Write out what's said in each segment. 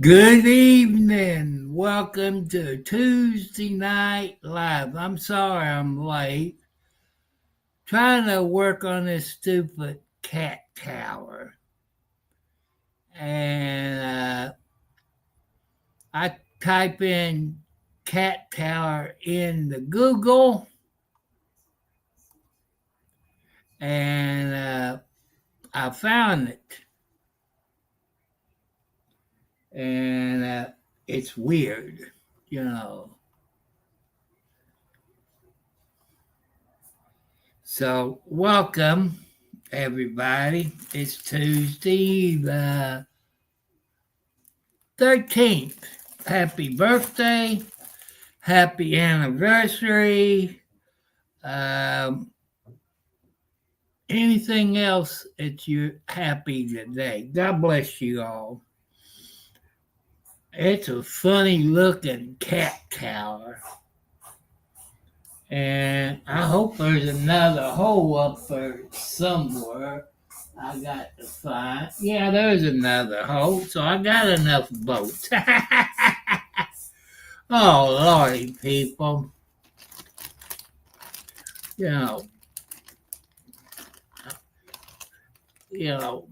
Good evening. Welcome to Tuesday Night Live. I'm sorry I'm late. Trying to work on this stupid cat tower. And I type in cat tower in the Google. And I found it. And it's weird, you know. So, welcome, everybody. It's Tuesday, the 13th. Happy birthday. Happy anniversary. Anything else that you're happy today? God bless you all. It's a funny looking cat tower. And I hope there's another hole up there somewhere. I got to find. Yeah, there's another hole. So I got enough boats. Oh, lordy, people. You know, you know,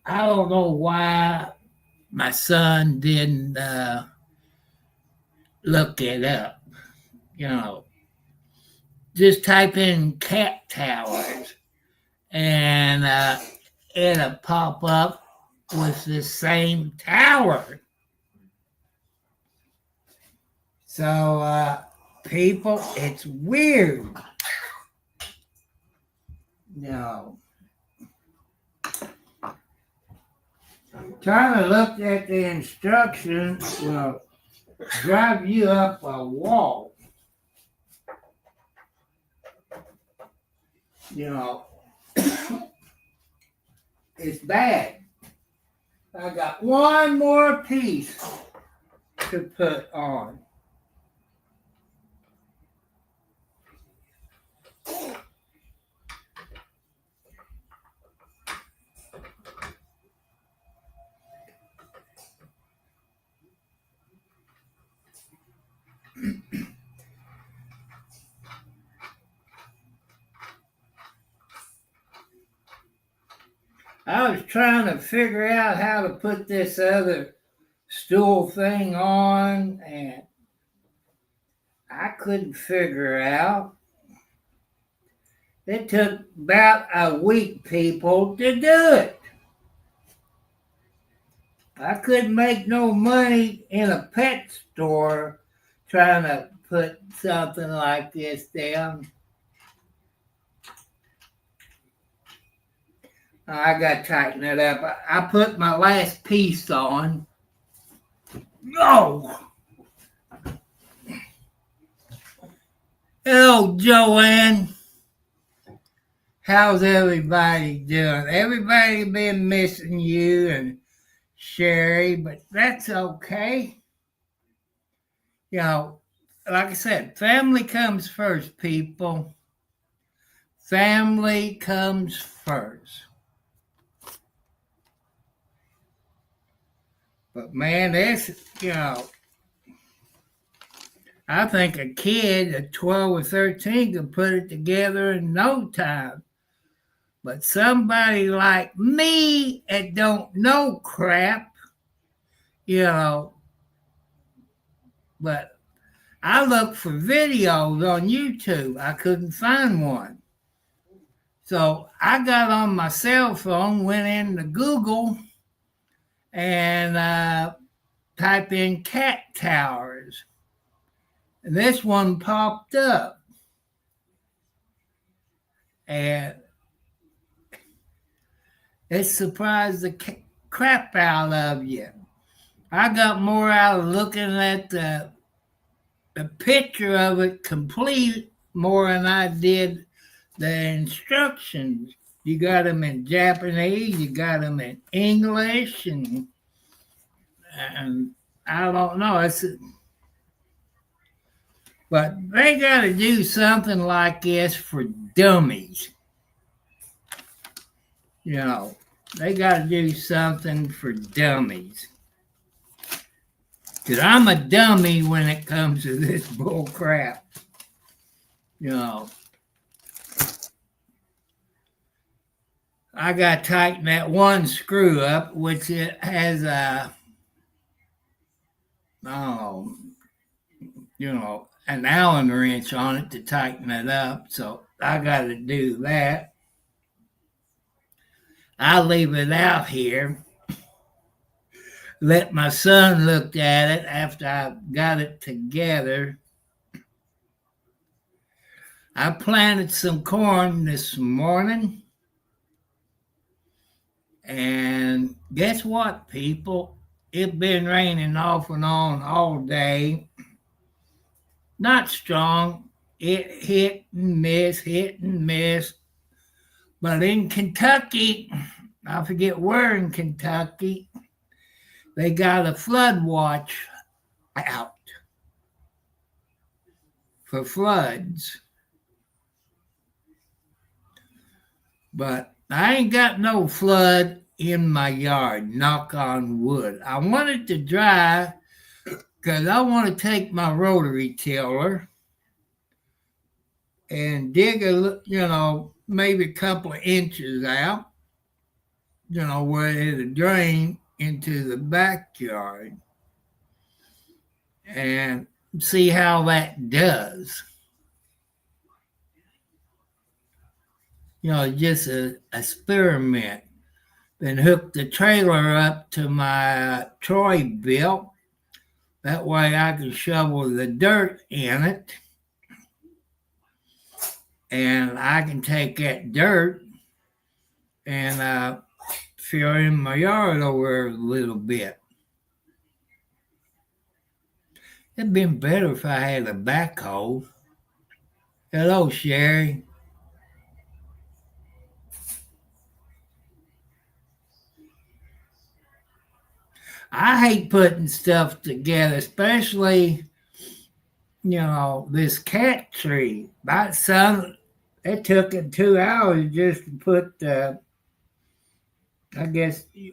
I don't know why my son didn't look it up. You know, just type in cat towers and it'll pop up with the same tower. So, people, it's weird. No. Trying to look at the instructions will drive you up a wall. You know, it's bad. I got one more piece to put on. I was trying to figure out how to put this other stool thing on, and I couldn't figure out. It took about a week, people, to do it. I couldn't make no money in a pet store trying to put something like this down. I got to tighten it up. I put my last piece on. No! Hello, Joanne. How's everybody doing? Everybody been missing you and Sherry, but that's okay. You know, like I said, family comes first, people. Family comes first. But man, that's, I think a kid at 12 or 13 could put it together in no time. But somebody like me that don't know crap, but I looked for videos on YouTube. I couldn't find one. So I got on my cell phone, went into Google, and type in cat towers. And this one popped up. And it surprised the crap out of you. I got more out of looking at the picture of it complete more than I did the instructions. You got them in Japanese, you got them in English, and I don't know. But they got to do something like this for dummies. They got to do something for dummies. Because I'm a dummy when it comes to this bull crap. You know, I got to tighten that one screw up, which it has a, oh, an Allen wrench on it to tighten it up. So I got to do that. I leave it out here. Let my son look at it after I got it together. I planted some corn this morning. And guess what, people? It's been raining off and on all day. Not strong. It hit and miss. But in Kentucky, I forget where in Kentucky, they got a flood watch out for floods. But I ain't got no flood in my yard, knock on wood. I want it to dry because I want to take my rotary tiller and dig maybe a couple of inches out, where it'll drain into the backyard and see how that does. Just an experiment. Then hook the trailer up to my Troy built. That way I can shovel the dirt in it. And I can take that dirt and fill in my yard over a little bit. It'd been better if I had a backhoe. Hello, Sherry. I hate putting stuff together, especially, this cat tree. It took it 2 hours just to put I guess you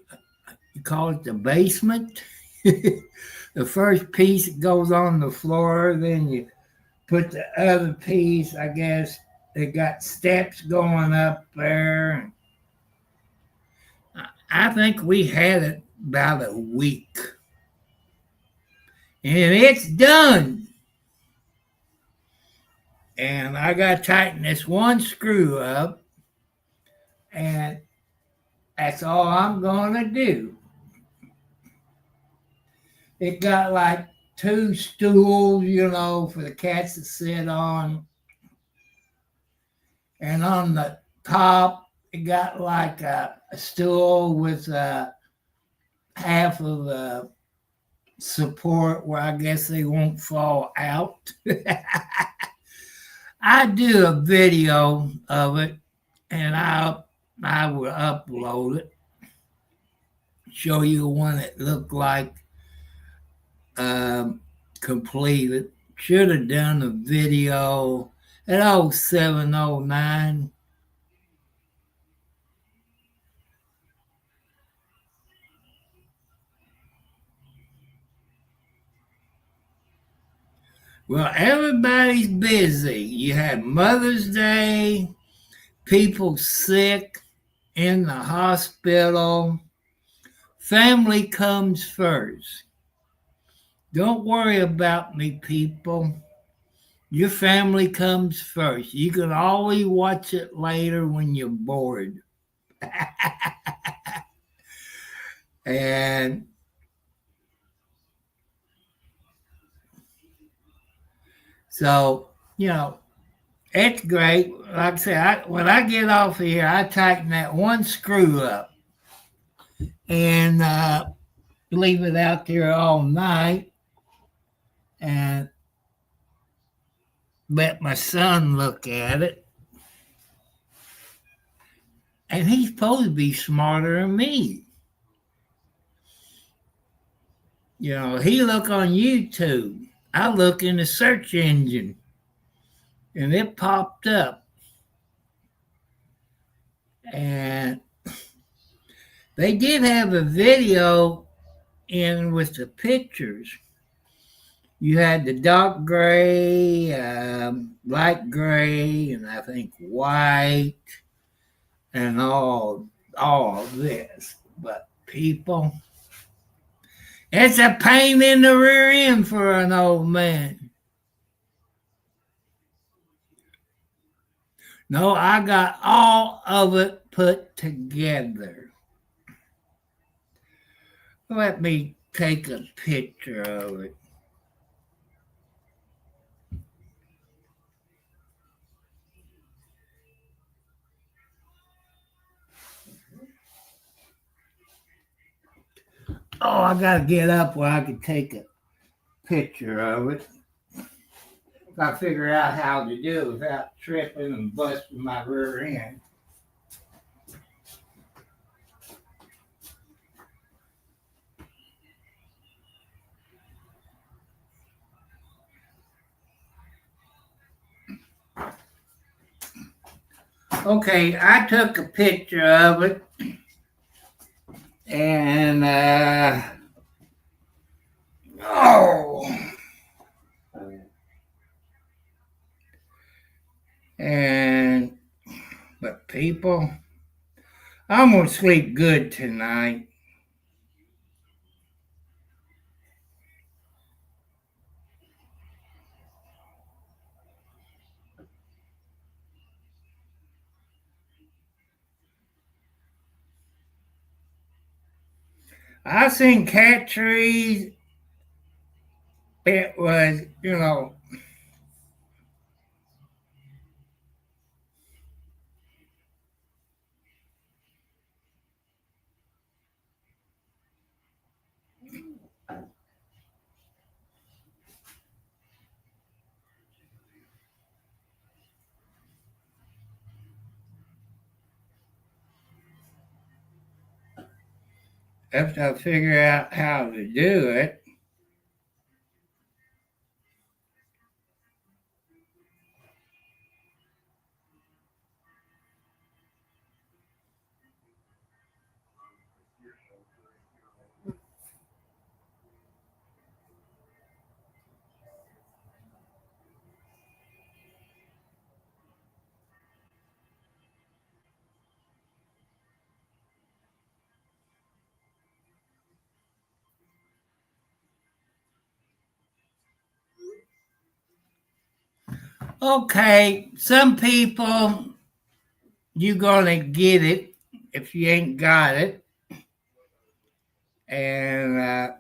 call it the basement. The first piece goes on the floor, then you put the other piece, I guess they got steps going up there. I think we had it about a week. And it's done. And I got to tighten this one screw up. And that's all I'm going to do. It got like 2 stools, for the cats to sit on. And on the top, it got like a stool with half of the support where I guess they won't fall out. I do a video of it and I will upload it, show you what it looked like completed. Should have done a video at 0709. Well, everybody's busy. You had Mother's Day, people sick in the hospital. Family comes first. Don't worry about me, people. Your family comes first. You can always watch it later when you're bored. And so, it's great. Like I said, when I get off of here, I tighten that one screw up and leave it out there all night and let my son look at it. And he's supposed to be smarter than me. He look on YouTube. I look in the search engine and it popped up. And they did have a video in with the pictures. You had the dark gray, light gray, and I think white, and all this. But people, it's a pain in the rear end for an old man. No, I got all of it put together. Let me take a picture of it. Oh, I gotta get up where I can take a picture of it. I figure out how to do it without tripping and busting my rear end. Okay, I took a picture of it, and and but people, I'm gonna sleep good tonight. I seen cat trees. It was, after I figure out how to do it. Okay, some people, you gonna get it if you ain't got it. And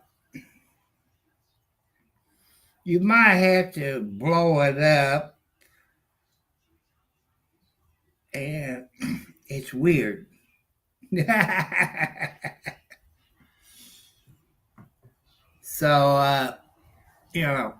you might have to blow it up. And it's weird. So, you know.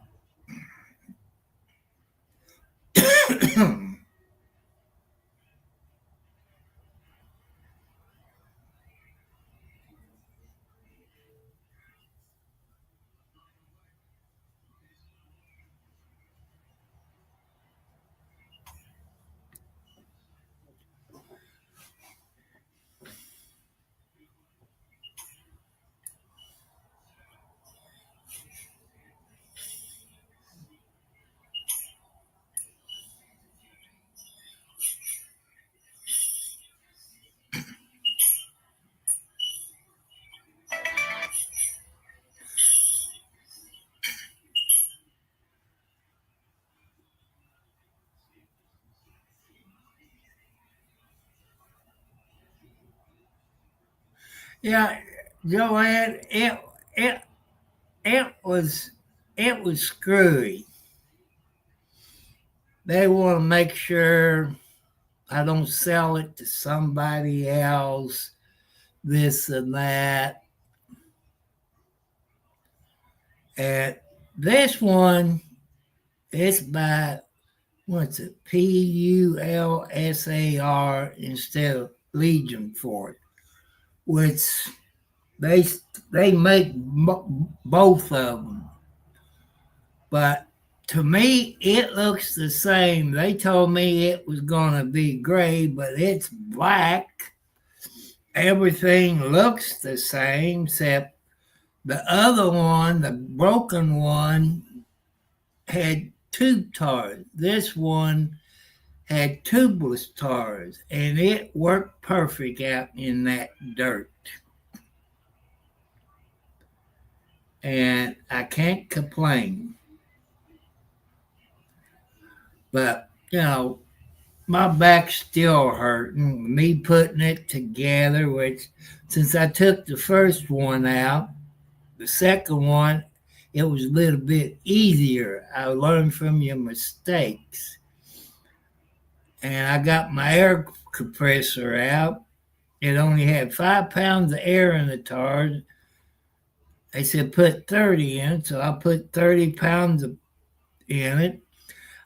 Yeah, Joanne, it it was it was screwy. They want to make sure I don't sell it to somebody else, this and that. And this one, it's by what's it? Pulsar instead of Legion for it, which they they make both of them. But to me, it looks the same. They told me it was going to be gray, but it's black. Everything looks the same, except the other one, the broken one, had tube tars. This one had tubeless tars, and it worked perfect out in that dirt. And I can't complain. But, my back's still hurting. Me putting it together, which since I took the first one out, the second one, it was a little bit easier. I learned from your mistakes. And I got my air compressor out. It only had 5 pounds of air in the tars. They said put 30 in, so I put 30 pounds in it.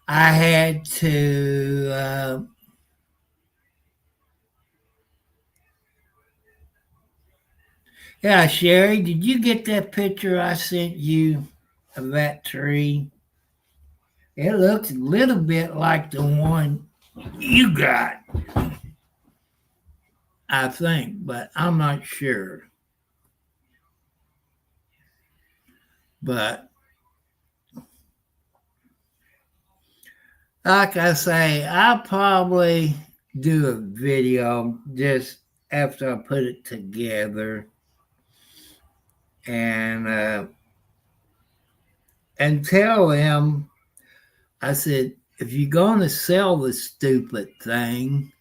I had to yeah, Sherry, did you get that picture I sent you of that tree? It looks a little bit like the one you got, I think, but I'm not sure. But like I say, I'll probably do a video just after I put it together and tell them, I said, if you're going to sell the stupid thing,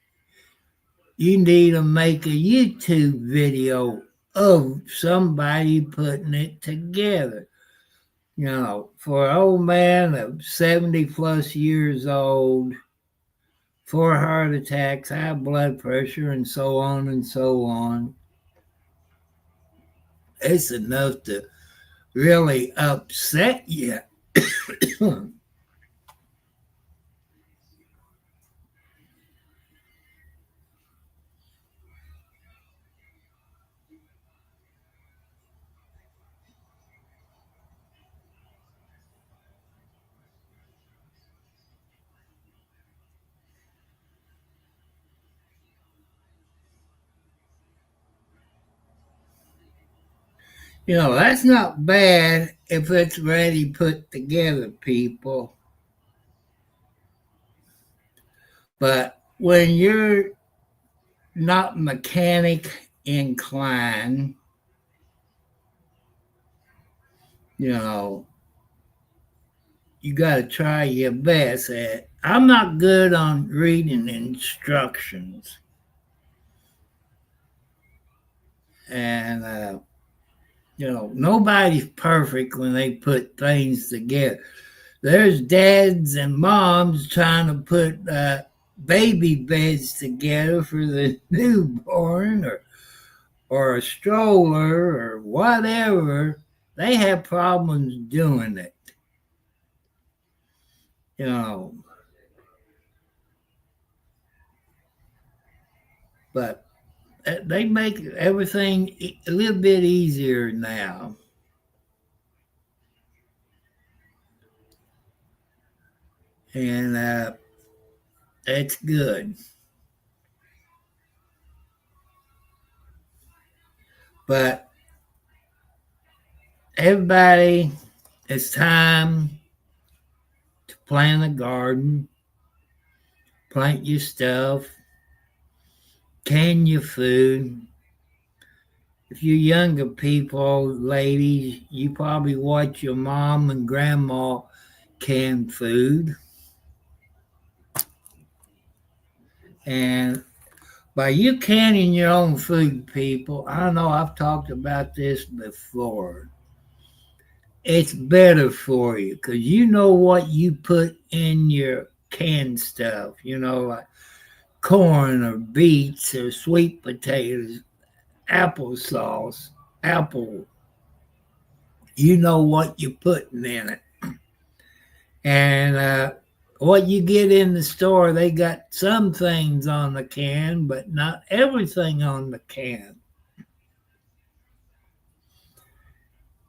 you need to make a YouTube video of somebody putting it together. For an old man of 70 plus years old, 4 heart attacks, high blood pressure, and so on and so on, it's enough to really upset you. That's not bad if it's ready put together, people. But when you're not mechanic inclined, you got to try your best at. I'm not good on reading instructions. And nobody's perfect when they put things together. There's dads and moms trying to put baby beds together for the newborn or a stroller or whatever. They have problems doing it. But they make everything a little bit easier now. And that's good. But everybody, it's time to plant a garden, plant your stuff, can your food. If you're younger people, ladies, you probably watch your mom and grandma can food. And by you canning your own food, people, I know I've talked about this before. It's better for you because you know what you put in your canned stuff, like corn or beets or sweet potatoes, applesauce, apple. You know what you're putting in it. And what you get in the store, they got some things on the can, but not everything on the can.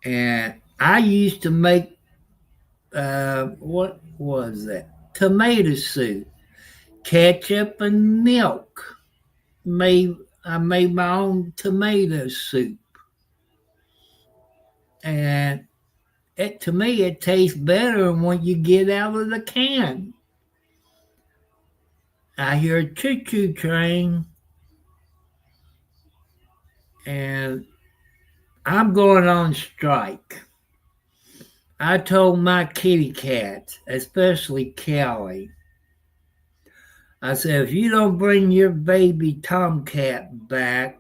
And I used to make, what was that? Tomato soup, ketchup and milk. I made my own tomato soup. And to me, it tastes better than what you get out of the can. I hear a choo-choo train, and I'm going on strike. I told my kitty cats, especially Kelly, I said, if you don't bring your baby tomcat back,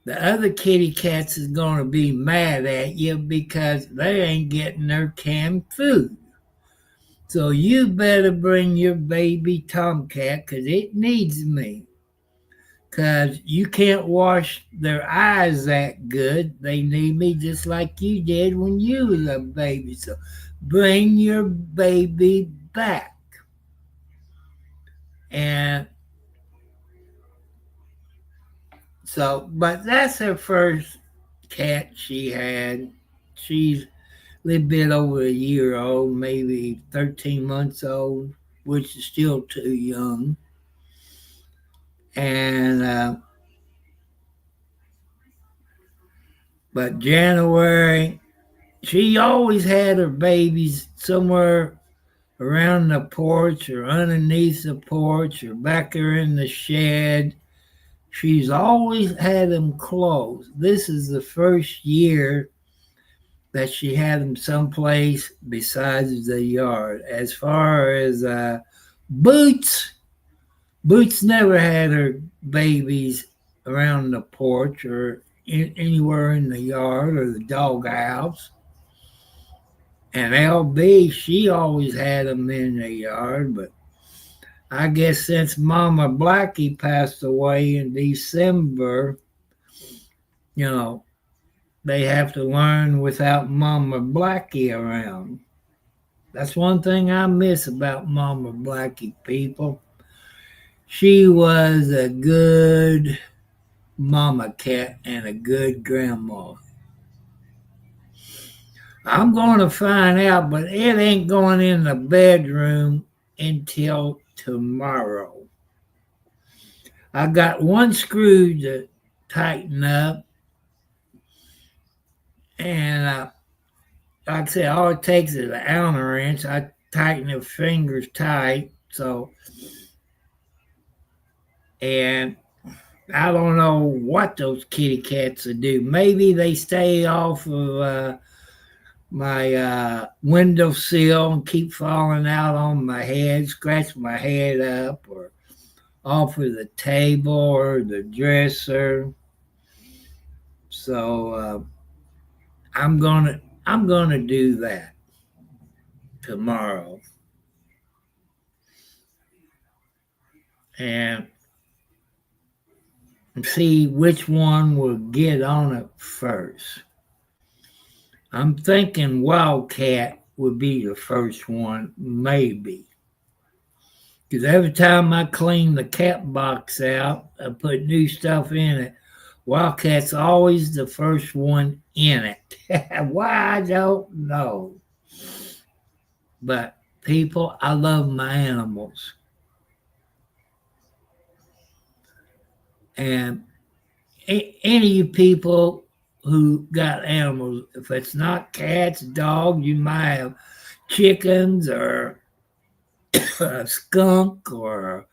the other kitty cats is going to be mad at you because they ain't getting their canned food. So you better bring your baby tomcat because it needs me. Because you can't wash their eyes that good. They need me just like you did when you was a baby. So bring your baby back. And so, but that's her first cat she had. She's a little bit over a year old, maybe 13 months old, which is still too young. And but January, she always had her babies somewhere around the porch or underneath the porch or back there in the shed. She's always had them closed. This is the first year that she had them someplace besides the yard. As far as Boots, Boots never had her babies around the porch or anywhere in the yard or the doghouse. And LB, she always had them in the yard, but I guess since Mama Blackie passed away in December, you know, they have to learn without Mama Blackie around. That's one thing I miss about Mama Blackie, people. She was a good mama cat and a good grandma. I'm going to find out, but it ain't going in the bedroom until tomorrow. I got one screw to tighten up, and like I said, all it takes is an Allen wrench. I tighten the fingers tight, so, and I don't know what those kitty cats will do. Maybe they stay off of my windowsill and keep falling out on my head, scratch my head up, or off of the table or the dresser. So I'm gonna do that tomorrow, and see which one will get on it first. I'm thinking Wildcat would be the first one, maybe. Because every time I clean the cat box out, I put new stuff in it. Wildcat's always the first one in it. Why, I don't know. But people, I love my animals. And any of you people who got animals, if it's not cats, dogs, you might have chickens or a skunk or a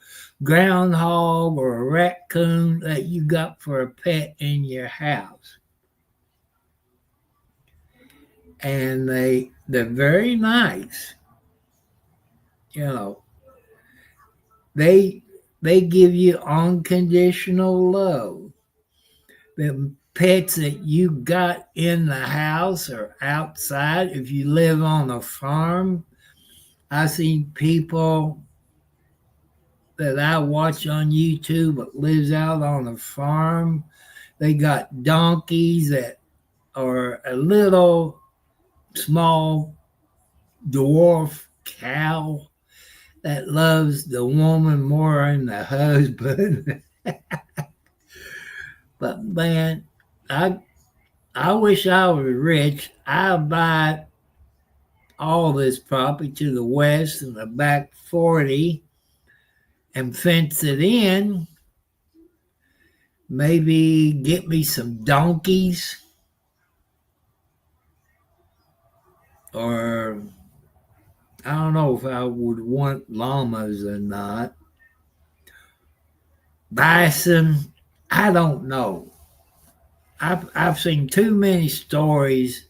groundhog or a raccoon that you got for a pet in your house. And they're very nice. You know, they give you unconditional love. The pets that you got in the house or outside, if you live on a farm, I've seen people that I watch on YouTube that lives out on a farm. They got donkeys that are a little small dwarf cow that loves the woman more than the husband. But man, I wish I was rich. I'd buy all this property to the west and the back 40 and fence it in. Maybe get me some donkeys or I don't know if I would want llamas or not. Bison, I don't know. I've seen too many stories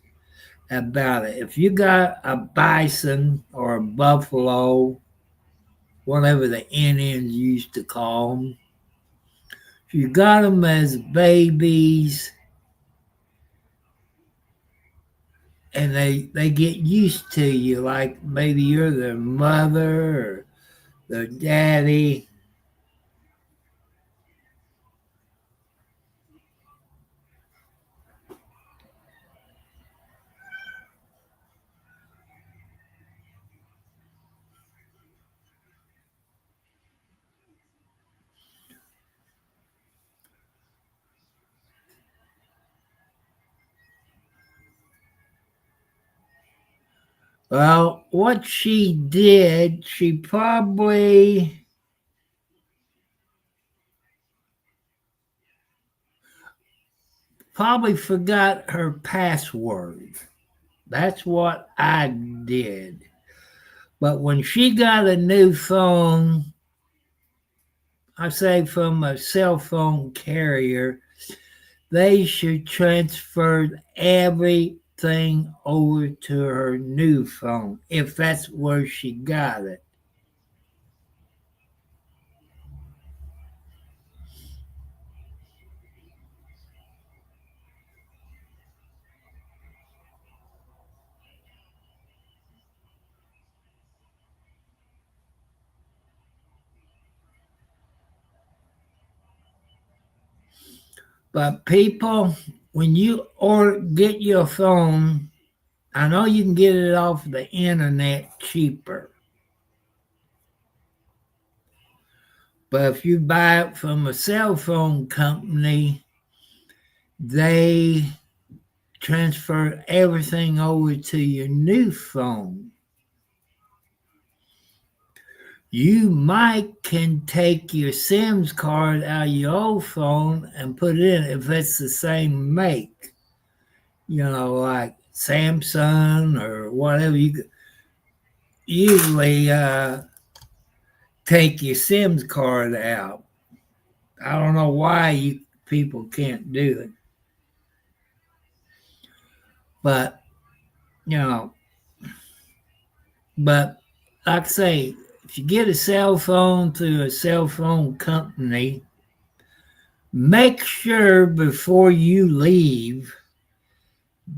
about it. If you got a bison or a buffalo, whatever the Indians used to call them, if you got them as babies and they get used to you, like maybe you're their mother or their daddy. Well, what she did, she probably forgot her password. That's what I did. But when she got a new phone, I say from a cell phone carrier, they should transfer everything over to her new phone if that's where she got it. But people, when you or get your phone, I know you can get it off the internet cheaper. But if you buy it from a cell phone company, they transfer everything over to your new phone. You might can take your SIMS card out of your old phone and put it in if it's the same make. Like Samsung or whatever. You usually take your SIMS card out. I don't know why you people can't do it, but you know, but like I say, if you get a cell phone through a cell phone company, make sure before you leave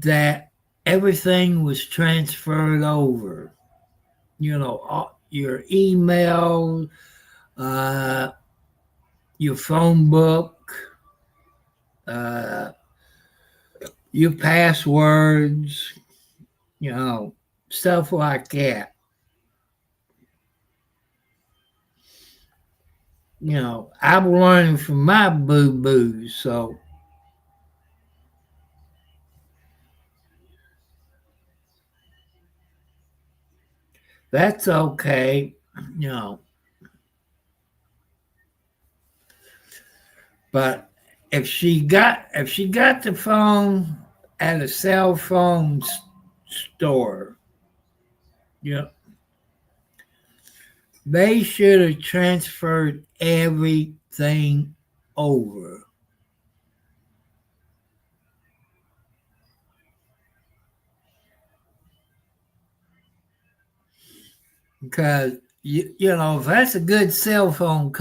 that everything was transferred over. Your email, uh, your phone book, uh, your passwords, you know, stuff like that. I'm learning from my boo boos, so that's okay. You know, but if she got the phone at a cell phone store, you know, they should have transferred everything over because if that's a good cell phone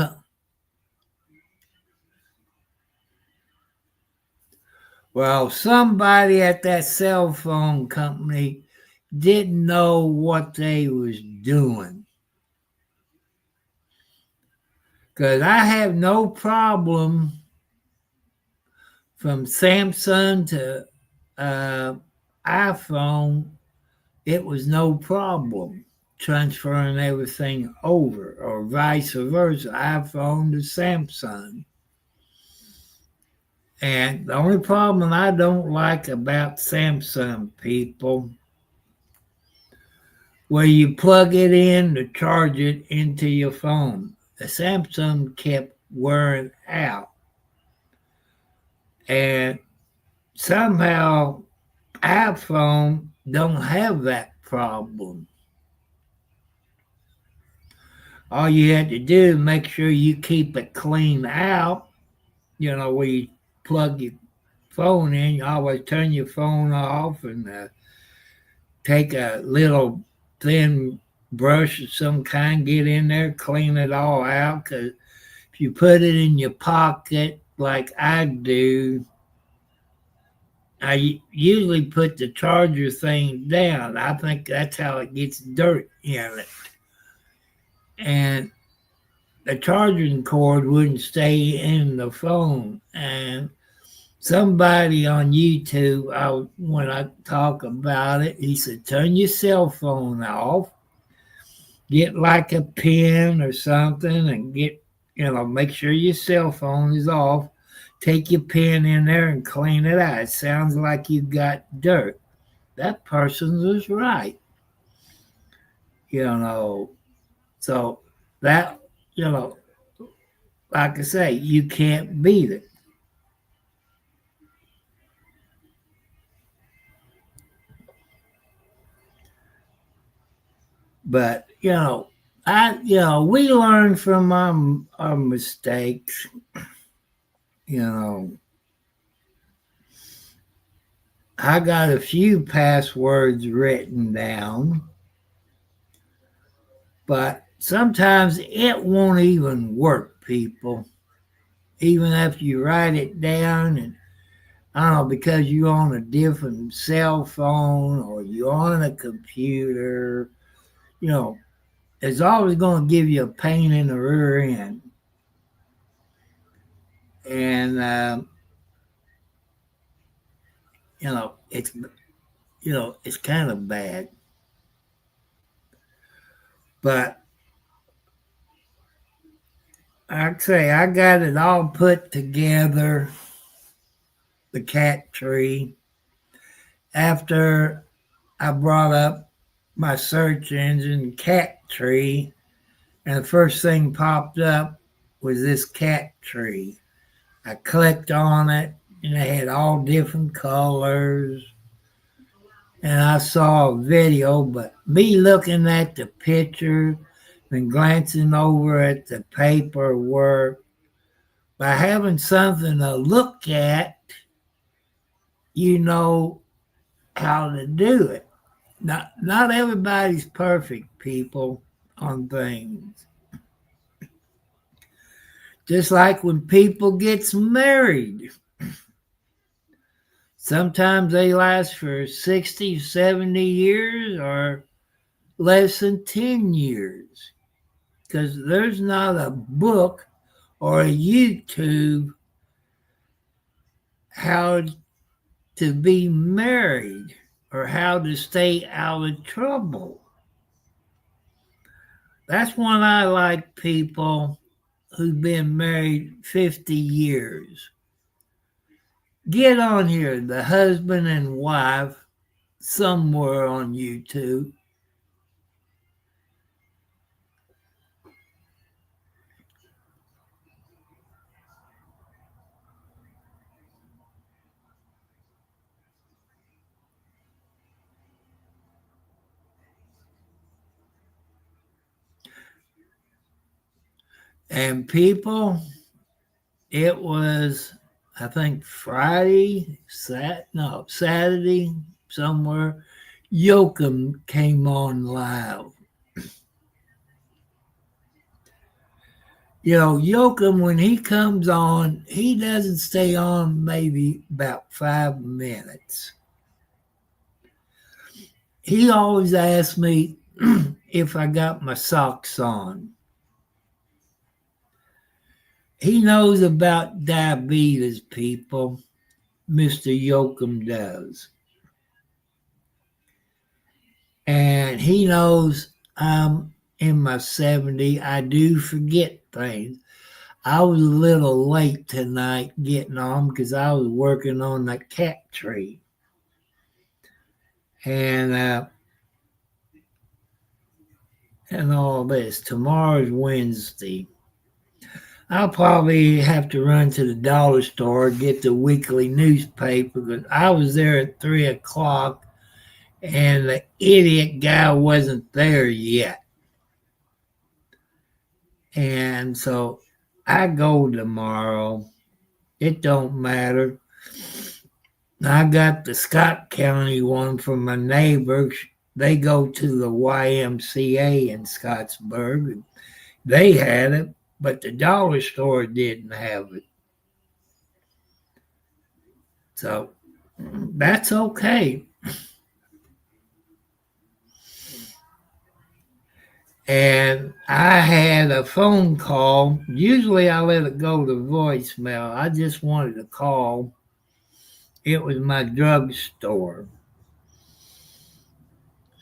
well, somebody at that cell phone company didn't know what they was doing. Because I have no problem from Samsung to uh, iPhone. It was no problem transferring everything over, or vice versa, iPhone to Samsung. And the only problem I don't like about Samsung people, where you plug it in to charge it into your phone, the Samsung kept wearing out. And somehow iPhone don't have that problem. All you have to do is make sure you keep it clean out. Where you plug your phone in, you always turn your phone off and take a little thin brush of some kind, get in there, clean it all out. Because if you put it in your pocket like I do, I usually put the charger thing down. I think that's how it gets dirt in it. And the charging cord wouldn't stay in the phone. And somebody on YouTube, when I talk about it, he said, turn your cell phone off, get like a pen or something and make sure your cell phone is off. Take your pen in there and clean it out. It sounds like you've got dirt. That person was right. So that, like I say, you can't beat it. But, we learn from our mistakes. I got a few passwords written down, but sometimes it won't even work, people. Even if you write it down, and I don't know, because you're on a different cell phone or you're on a computer, it's always going to give you a pain in the rear end. And it's kind of bad. But I'd say I got it all put together, the cat tree, after I brought up my search engine cat tree, and the first thing popped up was this cat tree. I clicked on it, and it had all different colors. And I saw a video, but me looking at the picture and glancing over at the paperwork, by having something to look at, you know how to do it. Not everybody's perfect, people, on things. Just like when people gets married. Sometimes they last for 60, 70 years or less than 10 years. Because there's not a book or a YouTube how to be married or how to stay out of trouble. That's when I like people who've been married 50 years. Get on here, the husband and wife, somewhere on YouTube. And people, it was, I think, Saturday, somewhere, Yoakum came on live. Yoakum, when he comes on, he doesn't stay on maybe about 5 minutes. He always asks me if I got my socks on. He knows about diabetes, people. Mr. Yoakum does. And he knows I'm in my 70s. I do forget things. I was a little late tonight getting on because I was working on the cat tree. And all this. Tomorrow's Wednesday. I'll probably have to run to the dollar store, get the weekly newspaper, because I was there at 3 o'clock and the idiot guy wasn't there yet. And so I go tomorrow. It don't matter. I got the Scott County one from my neighbors. They go to the YMCA in Scottsburg. They had it, but the dollar store didn't have it. So that's okay. And I had a phone call. Usually I let it go to voicemail. I just wanted to call. It was my drugstore.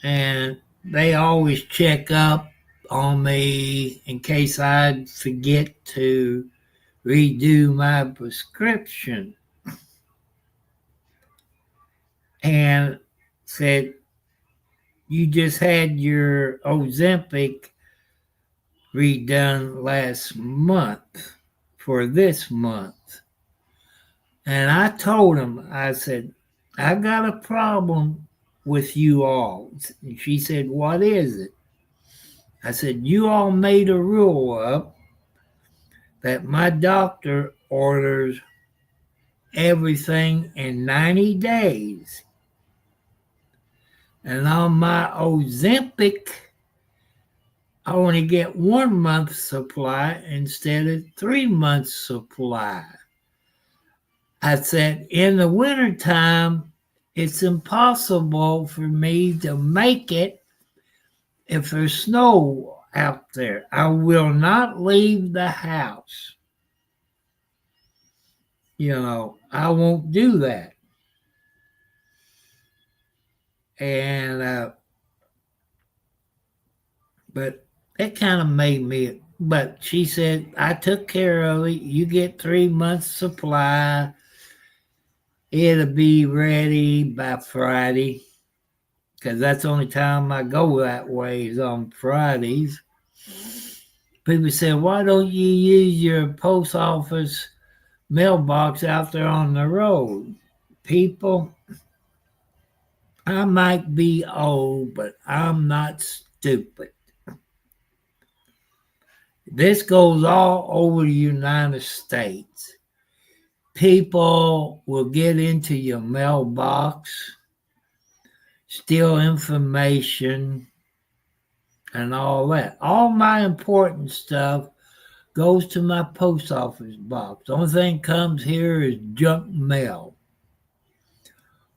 And they always check up on me in case I'd forget to redo my prescription. And said, you just had your Ozempic redone last month for this month. And I told him, I said, I got a problem with you all. And she said, what is it? I said, you all made a rule up that my doctor orders everything in 90 days. And on my Ozempic, I only get 1 month's supply instead of 3 months' supply. I said, in the wintertime, it's impossible for me to make it if there's snow out there. I will not leave the house. I won't do that. And, but it kind of made me, but she said, I took care of it. You get 3 months supply. It'll be ready by Friday, because that's the only time I go that way is on Fridays. People said, why don't you use your post office mailbox out there on the road? People, I might be old, but I'm not stupid. This goes all over the United States. People will get into your mailbox, steal information, and all that. All my important stuff goes to my post office box. The only thing comes here is junk mail.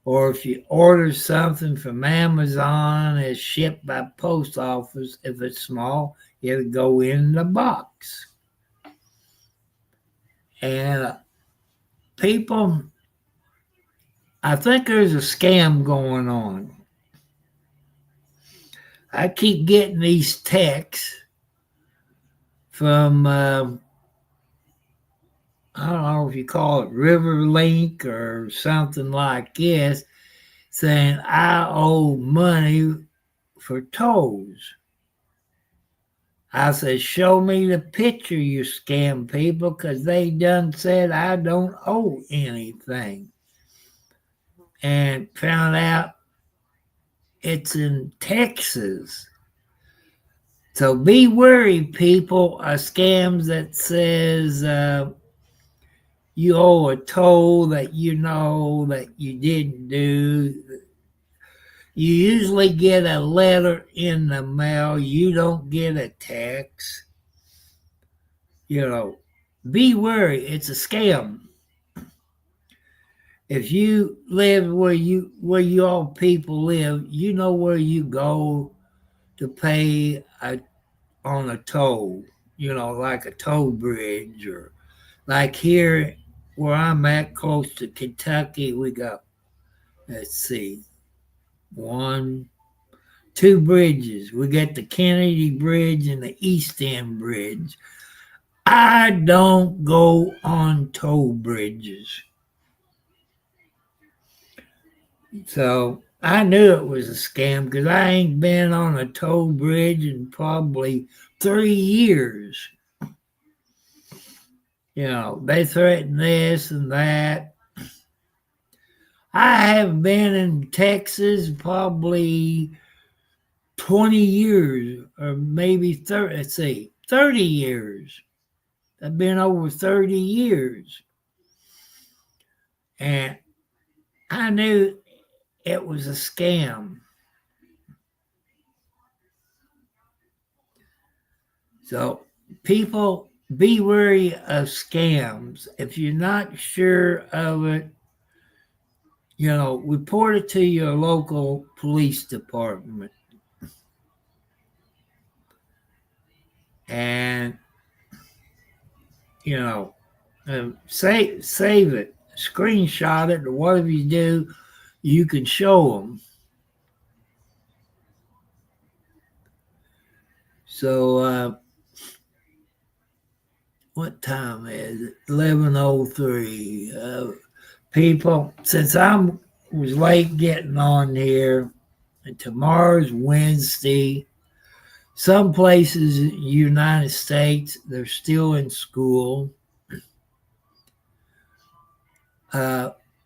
Or if you order something from Amazon, it's shipped by post office. If it's small, it'll go in the box. And people, I think there's a scam going on. I keep getting these texts from, I don't know if you call it Riverlink or something like this, saying I owe money for tolls. I said, show me the picture, you scam people, because they done said I don't owe anything. And found out it's in Texas. So be wary, people, of scams that says you owe a toll that you know that you didn't do. You usually get a letter in the mail. You don't get a text. Be wary. It's a scam. If you live where you all people live, you know where you go to pay on a toll, like a toll bridge, or like here where I'm at close to Kentucky, we got, let's see, 2 bridges. We got the Kennedy Bridge and the East End Bridge. I don't go on toll bridges. So I knew it was a scam because I ain't been on a toll bridge in probably 3 years. They threaten this and that. I have been in Texas probably 20 years or maybe 30, let's see, 30 years. I've been over 30 years. And I knew it was a scam. So people be wary of scams. If you're not sure of it, report it to your local police department. And, save it, screenshot it, or whatever you do, you can show them. So, what time is it? 11:03. People, since I was late getting on here, and tomorrow's Wednesday, some places in the United States, they're still in school.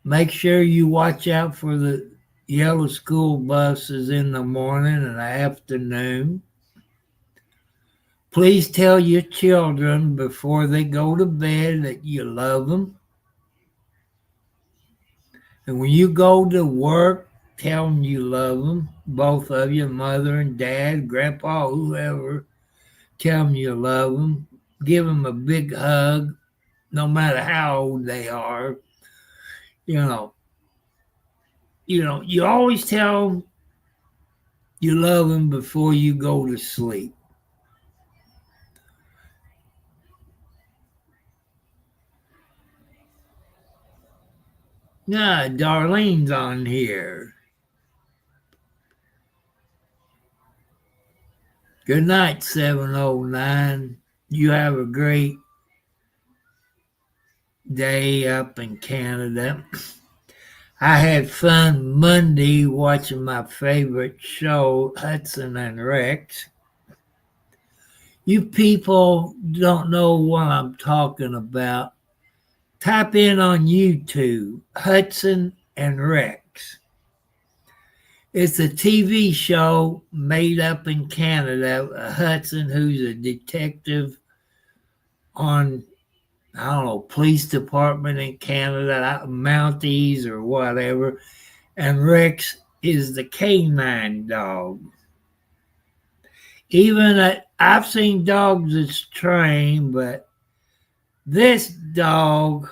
Make sure you watch out for the yellow school buses in the morning and the afternoon. Please tell your children before they go to bed that you love them. And when you go to work, tell them you love them. Both of you, mother and dad, grandpa, whoever. Tell them you love them. Give them a big hug, no matter how old they are. You always tell them you love them before you go to sleep. Yeah, Darlene's on here. Good night, 709. You have a great day up in Canada. I had fun Monday watching my favorite show, Hudson and Rex. You people don't know what I'm talking about. Type in on YouTube, Hudson and Rex. It's a TV show made up in Canada. Hudson, who's a detective on, I don't know, police department in Canada, Mounties or whatever. And Rex is the canine dog. Even I've seen dogs that's trained, but this dog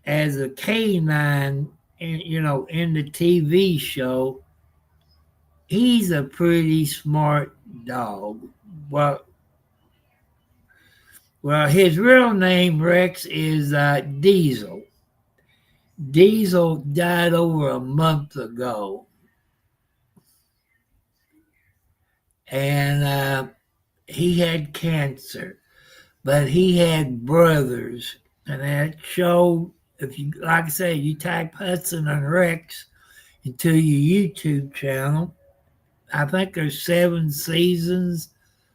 as a canine, in the TV show, he's a pretty smart dog. Well, his real name, Rex, is Diesel. Diesel died over a month ago. And he had cancer. But he had brothers, and that show, if you, like I say, you type Hudson and Rex into your YouTube channel, I think there's 7 seasons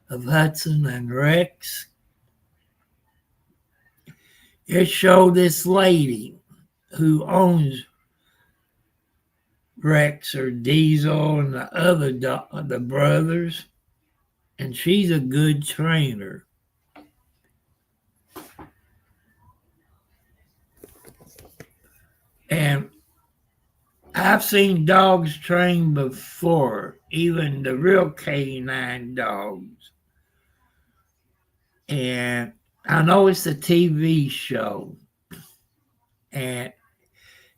of Hudson and Rex. It showed this lady who owns Rex or Diesel and the other the brothers, and she's a good trainer. And I've seen dogs trained before, even the real canine dogs. And I know it's a TV show. And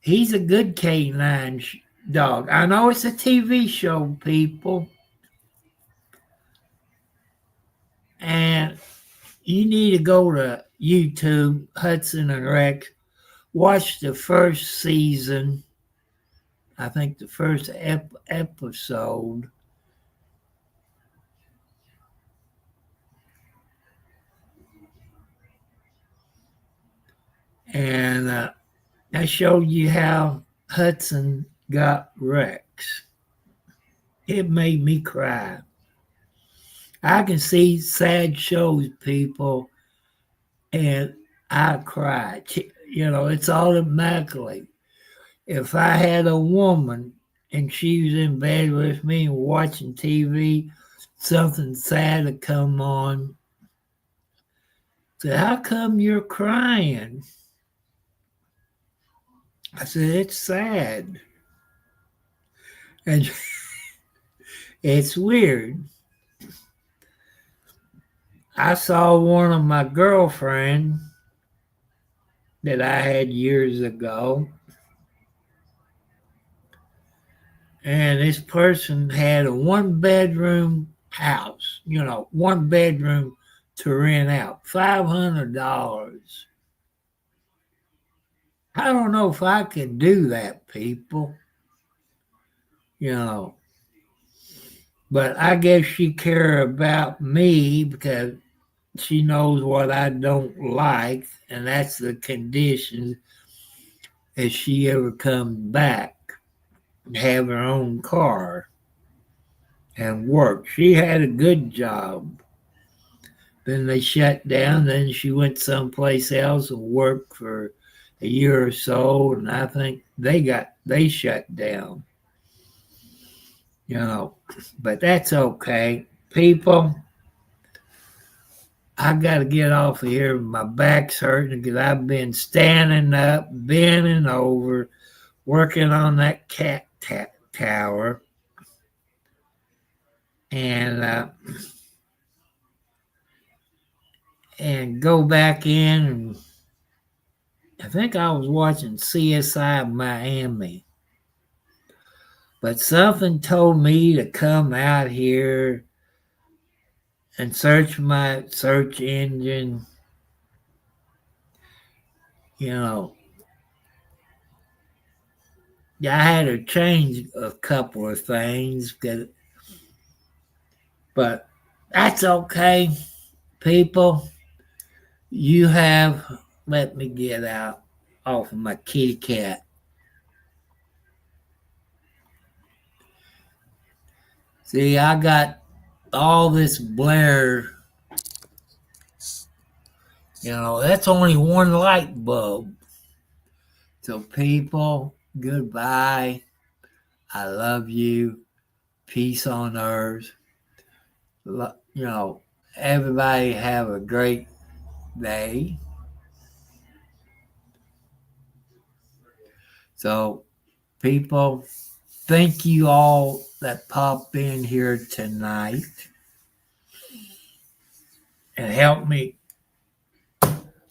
he's a good canine dog. I know it's a TV show, people. And you need to go to YouTube, Hudson and Rex, watch the first season. I think the first episode. And I showed you how Hudson got Rex. It made me cry. I can see sad shows, people, and I cry. It's automatically. if I had a woman and she was in bed with me and watching TV, something sad would come on. Said, how come you're crying? I said, it's sad. And it's weird. I saw one of my girlfriends that I had years ago. And this person had a 1-bedroom house, 1 bedroom to rent out, $500. I don't know if I could do that, people, you know. But I guess she cared about me because she knows what I don't like, and that's the conditions if she ever comes back and have her own car and work. She had a good job. Then they shut down. Then she went someplace else and worked for a year or so, and I think they shut down. But that's okay. People, I got to get off of here. My back's hurting because I've been standing up, bending over, working on that cat tower. And go back in, and I think I was watching CSI Miami. But something told me to come out here and search my search engine. I had to change a couple of things, but that's okay, people. Let me get out off of my kitty cat. See, I got all this blare. That's only one light bulb. So, people, goodbye. I love you. Peace on earth. Everybody have a great day. So, people, thank you all that popped in here tonight and help me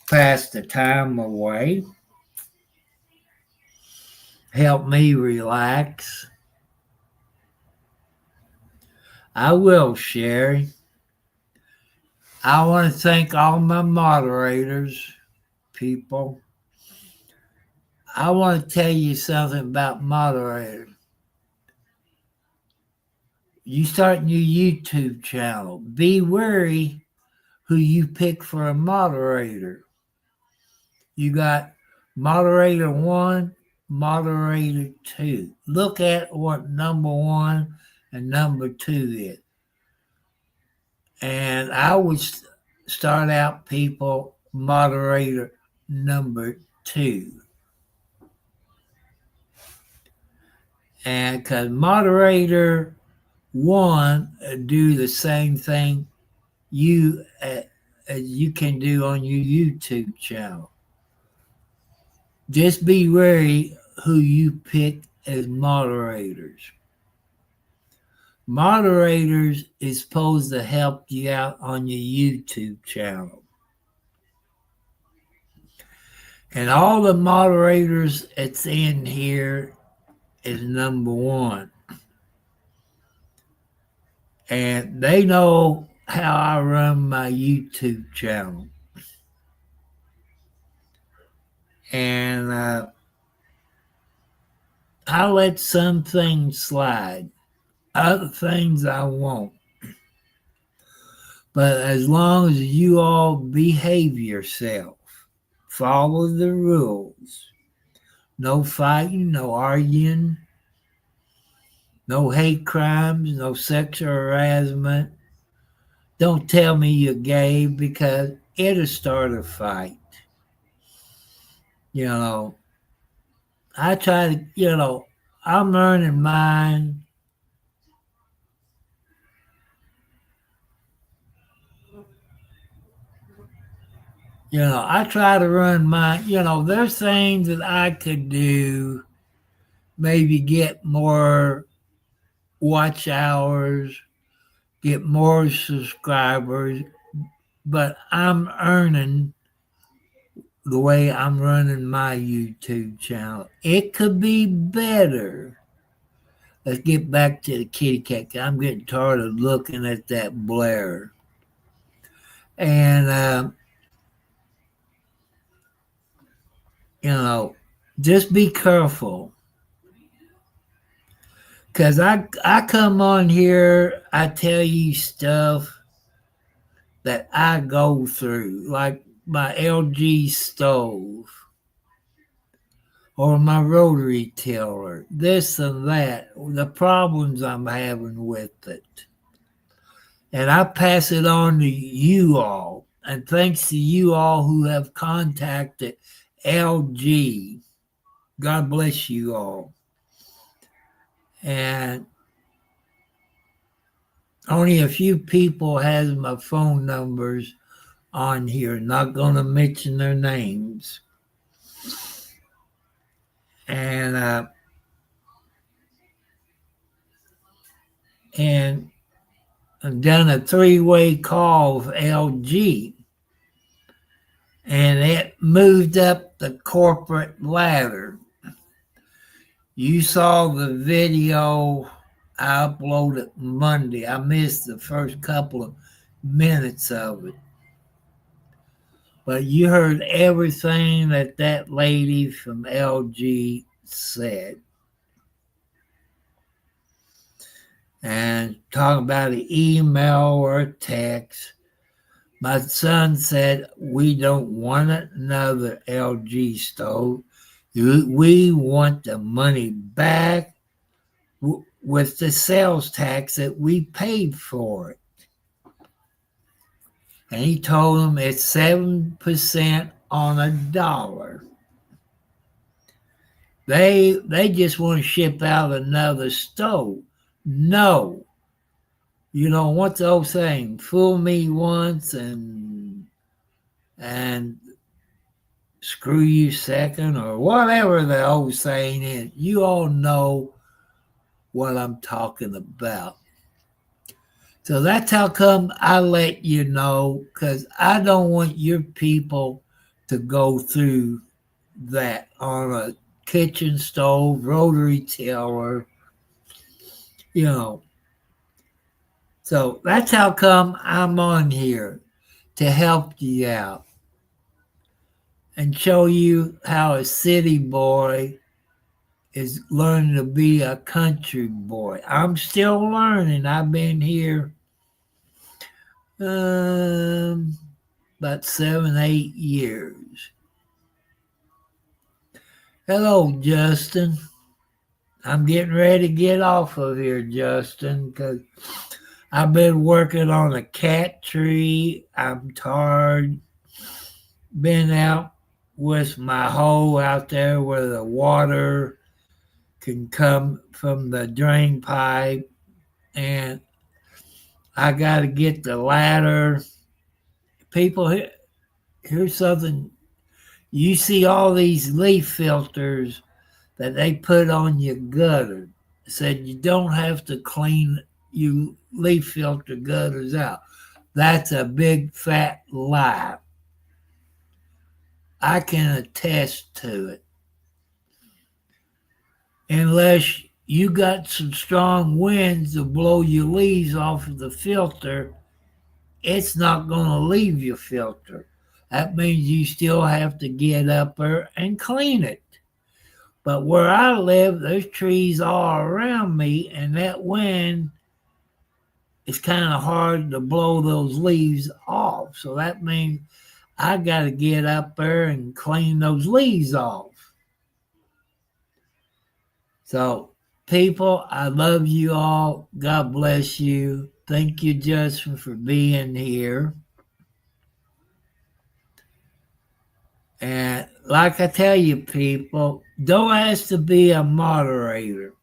pass the time away. Help me relax. I will, Sherry. I want to thank all my moderators, people. I want to tell you something about moderators. You start your YouTube channel. Be wary who you pick for a moderator. You got moderator 1, moderator 2. Look at what number 1 and number 2 is. And I would start out, people, moderator number 2. And because moderator 1 do the same thing as you can do on your YouTube channel. Just be wary who you pick as moderators. Moderators is supposed to help you out on your YouTube channel. And all the moderators that's in here is number 1. And they know how I run my YouTube channel. And I let some things slide. Other things I won't. But as long as you all behave yourself, follow the rules, no fighting, no arguing, no hate crimes, no sexual harassment. Don't tell me you're gay because it'll start a fight. I try to, I'm earning mine. I try to run mine. There's things that I could do, maybe get more watch hours, get more subscribers, but I'm earning the way I'm running my YouTube channel. It could be better. Let's get back to the kitty cat. 'Cause I'm getting tired of looking at that Blair. And, just be careful. Because I come on here, I tell you stuff that I go through, like my LG stove or my rotary tiller, this and that, the problems I'm having with it. And I pass it on to you all. And thanks to you all who have contacted LG. God bless you all. And only a few people has my phone numbers on here. Not going to mention their names. And I've done a 3-way call with LG, and it moved up the corporate ladder. You saw the video I uploaded Monday. I missed the first couple of minutes of it. But you heard everything that lady from LG said. And talking about an email or a text. My son said, we don't want another LG stove. We want the money back with the sales tax that we paid for it. And he told them it's 7% on a dollar. They just want to ship out another stove. No. What's the old saying? Fool me once and screw you second, or whatever the old saying is. You all know what I'm talking about. So that's how come I let you know, because I don't want your people to go through that on a kitchen stove, rotary tiller, So that's how come I'm on here, to help you out and show you how a city boy is learning to be a country boy. I'm still learning. I've been here about 7-8 years. Hello, Justin. I'm getting ready to get off of here, Justin, because I've been working on a cat tree. I'm tired. Been out with my hoe out there where the water can come from the drain pipe, and I got to get the ladder. People, here's something. You see all these leaf filters that they put on your gutter. Said you don't have to clean you leaf filter gutters out. That's a big fat lie. I can attest to it. Unless you got some strong winds to blow your leaves off of the filter, it's not going to leave your filter. That means you still have to get up there and clean it. But where I live, there's trees all around me, and that wind, it's kind of hard to blow those leaves off. So that means I got to get up there and clean those leaves off. So, people, I love you all. God bless you. Thank you, Justin, for being here. And like I tell you, people, don't ask to be a moderator.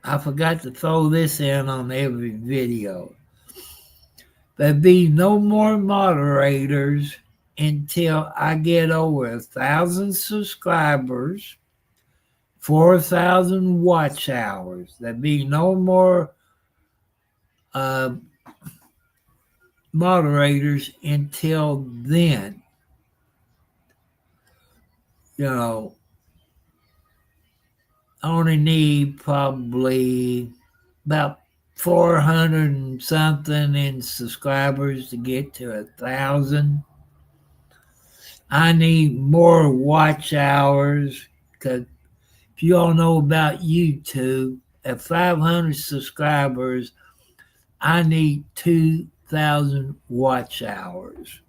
I forgot to throw this in on every video. There'll be no more moderators until I get over 1,000 subscribers, 4,000 watch hours. There'll be no more moderators until then. You know, I only need probably about 400 and something in subscribers to get to 1,000. I need more watch hours because if you all know about YouTube, at 500 subscribers, I need 2,000 watch hours.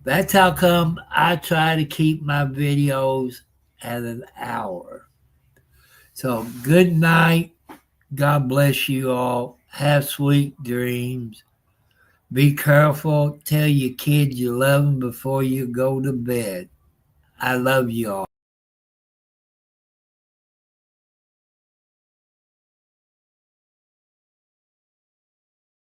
That's how come I try to keep my videos at an hour. So good night. God bless you all. Have sweet dreams. Be careful. Tell your kids you love them before you go to bed. I love you all.